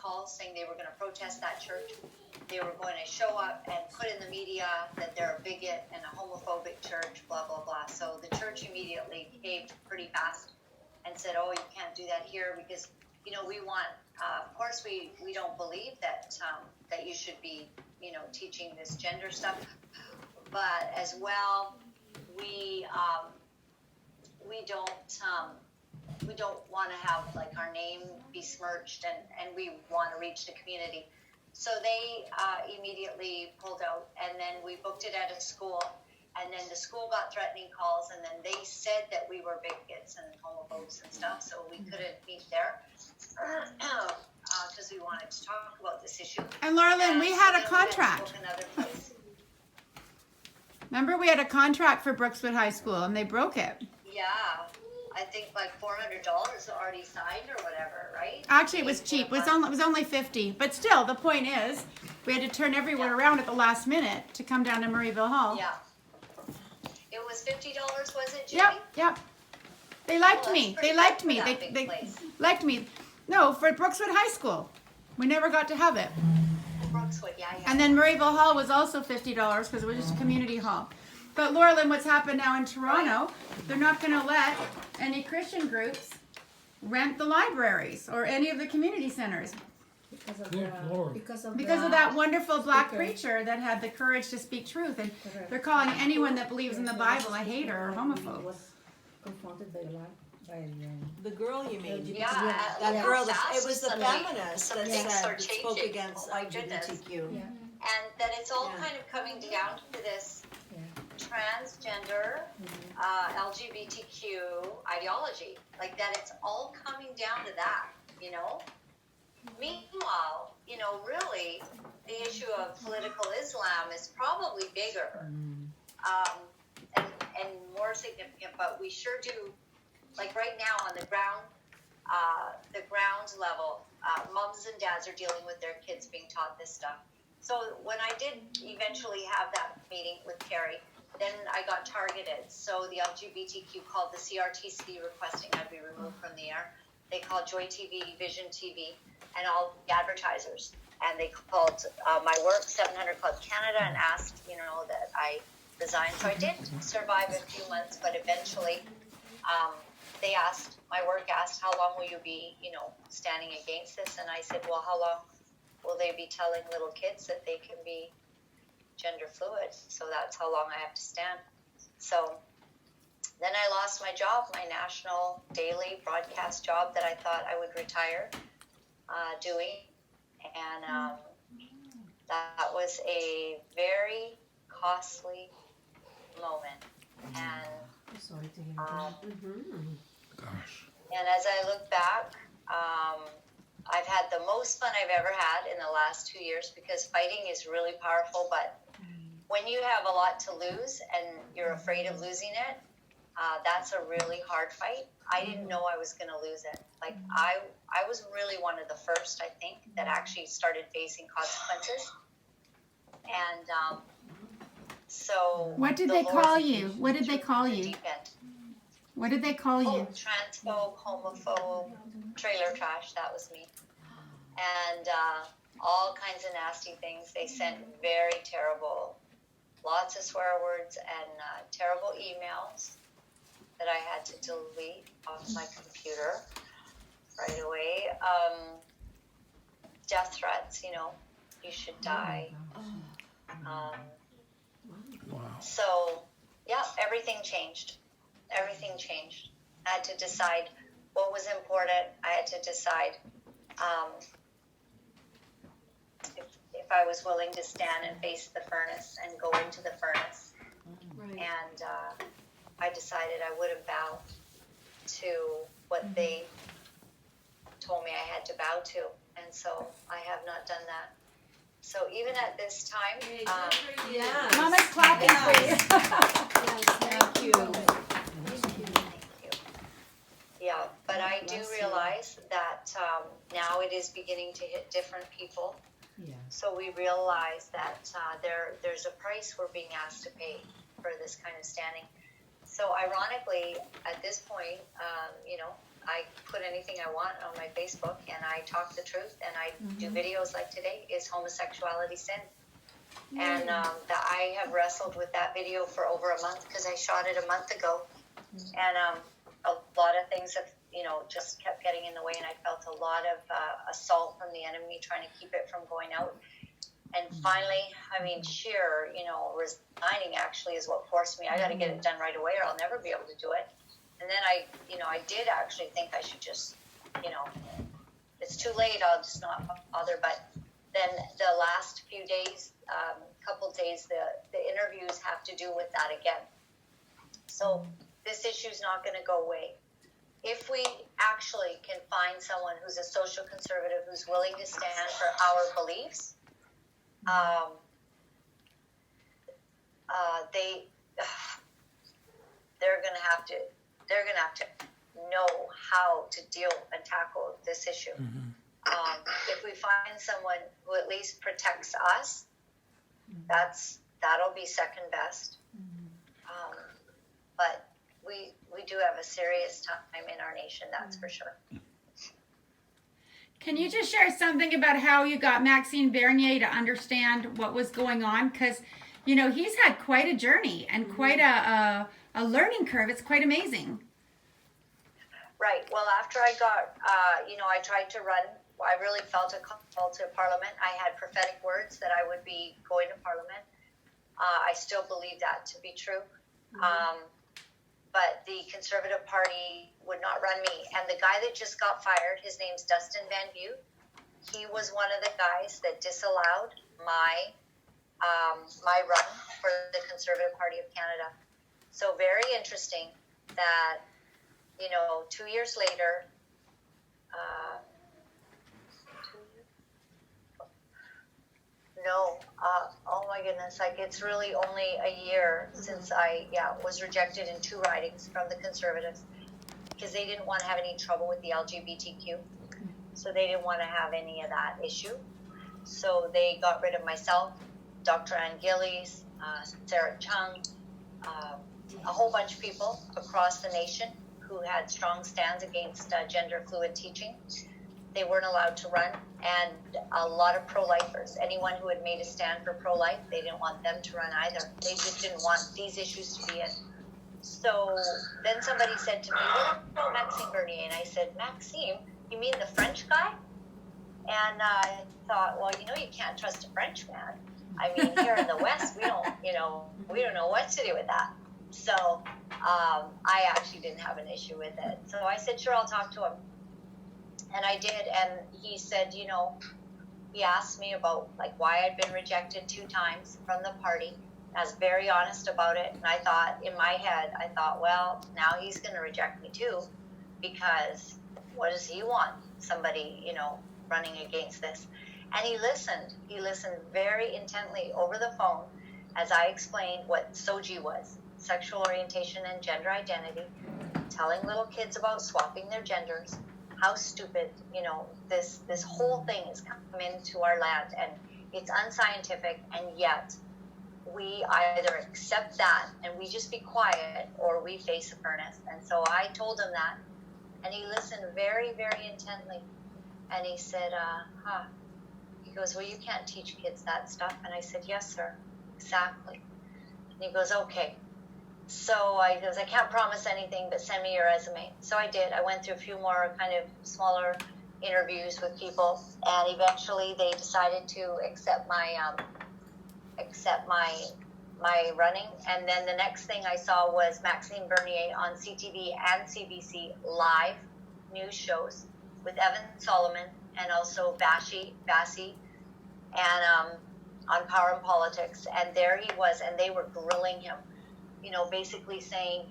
calls saying they were going to protest that church. They were going to show up and put in the media that they're a bigot and a homophobic church, blah, blah, blah. So the church immediately caved pretty fast and said, oh, you can't do that here because, you know, we want, of course, we don't believe that that you should be, you know, teaching this gender stuff. But as well, we don't want to have like our name besmirched, and we want to reach the community. So they immediately pulled out, and then we booked it at a school, and then the school got threatening calls, and then they said that we were bigots and homophobes and stuff, so we couldn't meet there because we wanted to talk about this issue. And Laura Lynn, we had a contract. Remember, we had a contract for Brookswood High School, and they broke it. Yeah, I think like $400 already signed or whatever, right? Actually, it was cheap. It was only $50. But still, the point is, we had to turn everyone around at the last minute to come down to Murrayville Hall. Yeah. It was $50, was it, Judy? Yep. They liked me. They liked me. They liked me. No, for Brookswood High School. We never got to have it. Brookswood, yeah. And then Murrayville Hall was also $50 because it was just a community hall. But Laura Lynn, what's happened now in Toronto, they're not going to let any Christian groups rent the libraries or any of the community centers. Because of that wonderful black preacher that had the courage to speak truth. And they're calling anyone that believes in the Bible a hater or homophobe. Was confronted by the girl, you mean? Yeah, that girl. It was the feminist that spoke against LGBTQ. Yeah. And that it's all kind of coming down to this transgender, LGBTQ ideology. Like that, it's all coming down to that, you know. Meanwhile, you know, really, the issue of political Islam is probably bigger and more significant. But we sure do. Like right now on the ground level, moms and dads are dealing with their kids being taught this stuff. So when I did eventually have that meeting with Carrie, then I got targeted. So the LGBTQ called the CRTC requesting I be removed from the air. They called Joy TV, Vision TV, and all the advertisers. And they called my work, 700 Club Canada, and asked, you know, that I resign. So I did survive a few months, but eventually my work asked, how long will you be, you know, standing against this? And I said, well, how long will they be telling little kids that they can be gender fluid? So that's how long I have to stand. So then I lost my job, my national daily broadcast job that I thought I would retire doing. And that was a very costly moment. And sorry to hear that. Gosh. And as I look back, I've had the most fun I've ever had in the last 2 years because fighting is really powerful. But when you have a lot to lose and you're afraid of losing it, that's a really hard fight. I didn't know I was going to lose it. Like I was really one of the first, I think, that actually started facing consequences. And so what did they call you? What did they call you? What did they call you? Transphobe, homophobe, trailer trash. That was me. And all kinds of nasty things. They sent very terrible, lots of swear words and terrible emails that I had to delete off my computer right away. Death threats, you know, you should die. Wow. So, yeah, everything changed. Everything changed. I had to decide what was important. I had to decide if I was willing to stand and face the furnace and go into the furnace. Right. And I decided I wouldn't bow to what they told me I had to bow to. And so I have not done that. So even at this time, Mama's clapping for you. Thank you. Yeah, but I do realize that now it is beginning to hit different people. Yeah. So we realize that there's a price we're being asked to pay for this kind of standing. So ironically, at this point, you know, I put anything I want on my Facebook, and I talk the truth, and I do videos like today. Is homosexuality sin? And that I have wrestled with that video for over a month because I shot it a month ago, and a lot of things have, just kept getting in the way, and I felt a lot of assault from the enemy trying to keep it from going out. And finally, sheer, resigning actually is what forced me. I got to get it done right away, or I'll never be able to do it. And then I did actually think I should just, it's too late. I'll just not bother. But then the last few days, couple days, the interviews have to do with that again. So this issue is not going to go away. If we actually can find someone who's a social conservative who's willing to stand for our beliefs, they're going to have to know how to deal and tackle this issue. If we find someone who at least protects us, that'll be second best. But we do have a serious time in our nation, that's for sure. Can you just share something about how you got Maxime Bernier to understand what was going on? Because, he's had quite a journey and quite a learning curve. It's quite amazing. Right. Well, after I got, I tried to run. I really felt a call to Parliament. I had prophetic words that I would be going to Parliament. I still believe that to be true. But the Conservative Party would not run me. And the guy that just got fired, his name's Dustin Van View. He was one of the guys that disallowed my run for the Conservative Party of Canada. So very interesting that, 2 years later, oh my goodness, it's really only a year since I was rejected in 2 ridings from the Conservatives because they didn't want to have any trouble with the LGBTQ. So they didn't want to have any of that issue. So they got rid of myself, Dr. Ann Gillies, Sarah Chung, a whole bunch of people across the nation who had strong stands against gender fluid teaching. They weren't allowed to run, and a lot of pro-lifers, anyone who had made a stand for pro-life, they didn't want them to run either. They just didn't want these issues to be in. So then somebody said to me, what about Maxime Bernier? And I said, Maxime? You mean the French guy? And I thought, well, you can't trust a French man. Here in the West, we don't know what to do with that. So I actually didn't have an issue with it. So I said, sure, I'll talk to him. And I did, and he said, he asked me about why I'd been rejected 2 times from the party. I was very honest about it, and I thought, in my head, well, now he's going to reject me too, because what does he want? Somebody, running against this. And he listened very intently over the phone as I explained what SOGI was, sexual orientation and gender identity, telling little kids about swapping their genders, how stupid, this whole thing has come into our land, and it's unscientific, and yet we either accept that and we just be quiet, or we face the furnace. And so I told him that, and he listened very, very intently, and he said, he goes, well, you can't teach kids that stuff. And I said, yes, sir, exactly. And he goes, okay. So I can't promise anything, but send me your resume. So I did. I went through a few more kind of smaller interviews with people, and eventually they decided to accept my running. And then the next thing I saw was Maxime Bernier on CTV and CBC live news shows with Evan Solomon and also Bassi, and on Power and Politics. And there he was, and they were grilling him, basically saying,